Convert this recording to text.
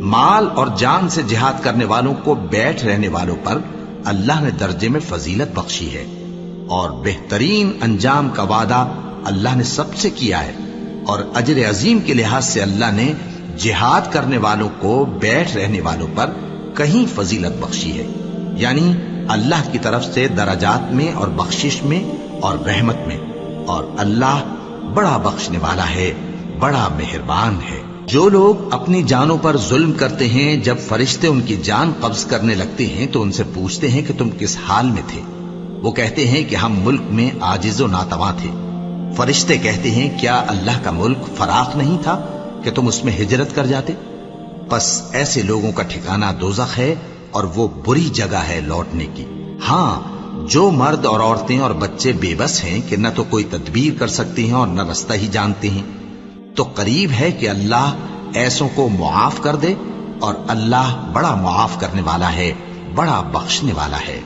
مال اور جان سے جہاد کرنے والوں کو بیٹھ رہنے والوں پر اللہ نے درجے میں فضیلت بخشی ہے، اور بہترین انجام کا وعدہ اللہ نے سب سے کیا ہے، اور اجر عظیم کے لحاظ سے اللہ نے جہاد کرنے والوں کو بیٹھ رہنے والوں پر کہیں فضیلت بخشی ہے، یعنی اللہ کی طرف سے درجات میں اور بخشش میں اور رحمت میں، اور اللہ بڑا بخشنے والا ہے، بڑا مہربان ہے۔ جو لوگ اپنی جانوں پر ظلم کرتے ہیں، جب فرشتے ان کی جان قبض کرنے لگتے ہیں تو ان سے پوچھتے ہیں کہ تم کس حال میں تھے؟ وہ کہتے ہیں کہ ہم ملک میں عاجز و ناتواں تھے۔ فرشتے کہتے ہیں کیا اللہ کا ملک فراخ نہیں تھا کہ تم اس میں ہجرت کر جاتے؟ پس ایسے لوگوں کا ٹھکانہ دوزخ ہے، اور وہ بری جگہ ہے لوٹنے کی۔ ہاں، جو مرد اور عورتیں اور بچے بے بس ہیں کہ نہ تو کوئی تدبیر کر سکتے ہیں اور نہ رستہ ہی جانتے ہیں، تو قریب ہے کہ اللہ ایسوں کو معاف کر دے، اور اللہ بڑا معاف کرنے والا ہے، بڑا بخشنے والا ہے۔